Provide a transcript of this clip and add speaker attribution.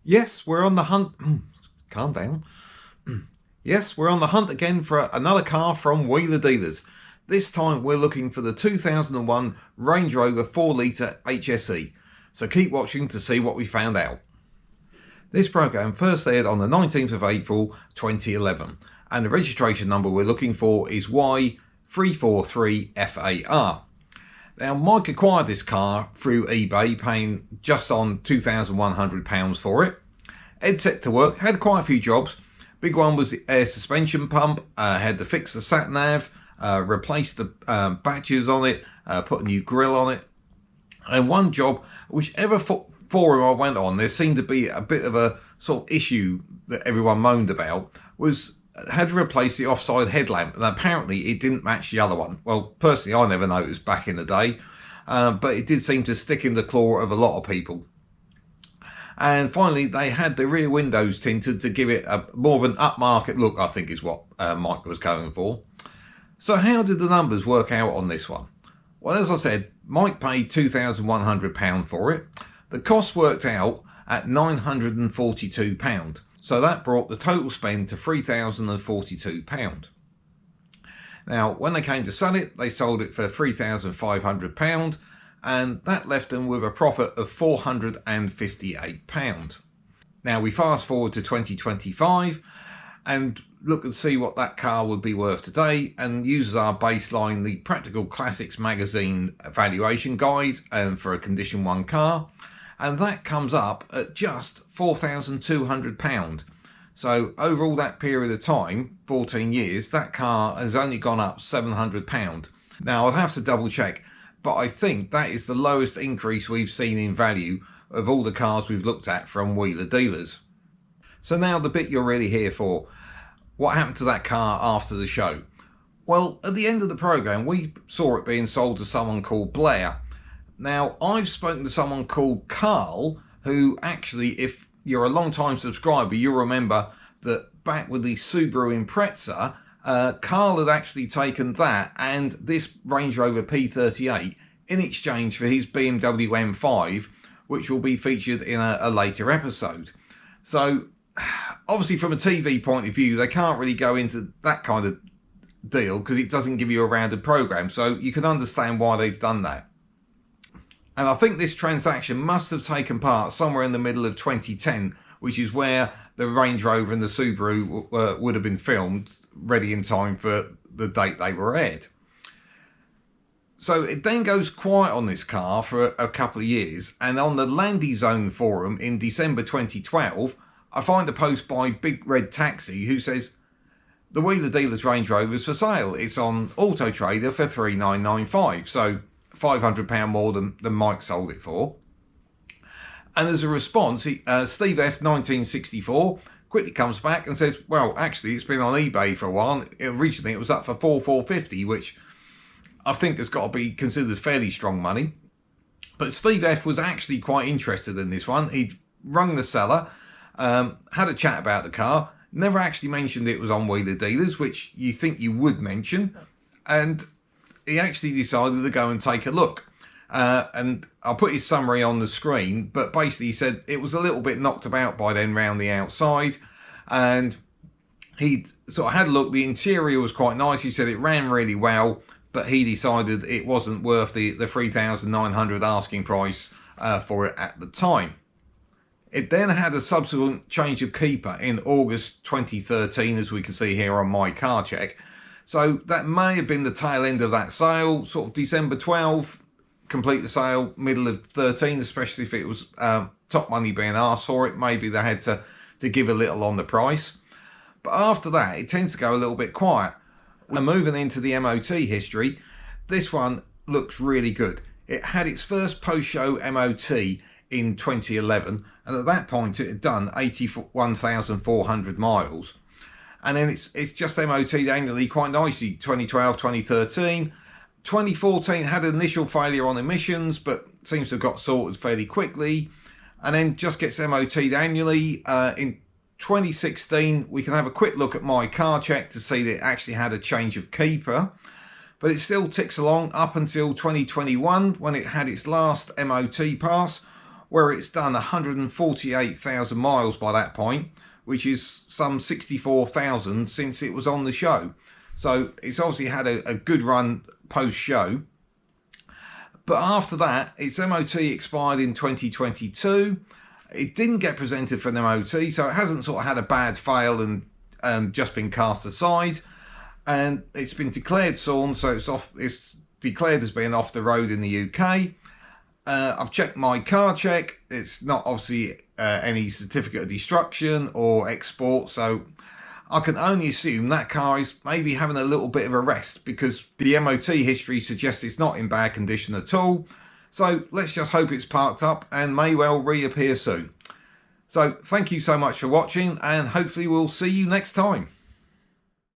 Speaker 1: Yes, we're on the hunt. Calm down. Yes, we're on the hunt again for another car from Wheeler Dealers. This time we're looking for the 2001 Range Rover 4-litre HSE. So keep watching to see what we found out. This programme first aired on the 19th of April 2011 and the registration number we're looking for is Y343FAR. Now, Mike acquired this car through eBay, paying just on £2,100 for it. Ed set to work, had quite a few jobs. Big one was the air suspension pump, had to fix the sat-nav, replace the batches on it, put a new grille on it. And one job, whichever forum I went on, there seemed to be a bit of a sort of issue that everyone moaned about, was had to replace the offside headlamp, and apparently it didn't match the other one. Well, personally, I never noticed back in the day, but it did seem to stick in the claw of a lot of people. And finally, they had the rear windows tinted to give it a more of an upmarket look, I think is what Mike was going for. So how did the numbers work out on this one? Well, as I said, Mike paid £2,100 for it. The cost worked out at £942. So that brought the total spend to £3,042. Now, when they came to sell it, they sold it for £3,500, and that left them with a profit of £458. Now, we fast forward to 2025 and look and see what that car would be worth today, and use as our baseline the Practical Classics magazine valuation guide and for a Condition 1 car. And that comes up at just £4,200. So over all that period of time, 14 years, that car has only gone up £700. Now I'll have to double check, but I think that is the lowest increase we've seen in value of all the cars we've looked at from Wheeler Dealers. So now the bit you're really here for. What happened to that car after the show? Well, at the end of the programme, we saw it being sold to someone called Blair. Now, I've spoken to someone called Carl, who actually, if you're a long-time subscriber, you'll remember that back with the Subaru Impreza, Carl had actually taken that and this Range Rover P38 in exchange for his BMW M5, which will be featured in a later episode. So, obviously from a TV point of view, they can't really go into that kind of deal because it doesn't give you a rounded programme, so you can understand why they've done that. And I think this transaction must have taken part somewhere in the middle of 2010, which is where the Range Rover and the Subaru would have been filmed, ready in time for the date they were aired. So it then goes quiet on this car for a couple of years, and on the Landy Zone forum in December 2012, I find a post by Big Red Taxi who says, the Wheeler Dealers Range Rover is for sale. It's on Auto Trader for $3,995. So £500 more than Mike sold it for. And as a response, Steve F 1964 quickly comes back and says, well, actually it's been on eBay for a while. Originally it was up for $4,450, which I think has got to be considered fairly strong money. But Steve F was actually quite interested in this one. He'd rung the seller, had a chat about the car, never actually mentioned it was on Wheeler Dealers, which you think you would mention, and he actually decided to go and take a look. And I'll put his summary on the screen, but basically he said it was a little bit knocked about by then round the outside, and he sort of had a look. The interior was quite nice. He said it ran really well, but he decided it wasn't worth the $3,900 asking price for it at the time. It then had a subsequent change of keeper in August 2013, as we can see here on My Car Check. So that may have been the tail end of that sale, sort of December 12, complete the sale, middle of 13, especially if it was top money being asked for it. Maybe they had to give a little on the price. But after that, it tends to go a little bit quiet. And moving into the MOT history, this one looks really good. It had its first post-show MOT in 2011, and at that point it had done 81,400 miles. And then it's just MOT'd annually quite nicely. 2012, 2013, 2014 had an initial failure on emissions, but seems to have got sorted fairly quickly, and then just gets MOT'd annually. In 2016, we can have a quick look at My Car Check to see that it actually had a change of keeper, but it still ticks along up until 2021 when it had its last MOT pass, where it's done 148,000 miles by that point, which is some 64,000 since it was on the show. So it's obviously had a good run post-show. But after that, its MOT expired in 2022. It didn't get presented for an MOT, so it hasn't sort of had a bad fail and just been cast aside. And it's been declared SORM, so it's declared as being off the road in the UK. I've checked my car check. It's not obviously any certificate of destruction or export, so I can only assume that car is maybe having a little bit of a rest, because the MOT history suggests it's not in bad condition at all. So let's just hope it's parked up and may well reappear soon. So thank you so much for watching, and hopefully we'll see you next time.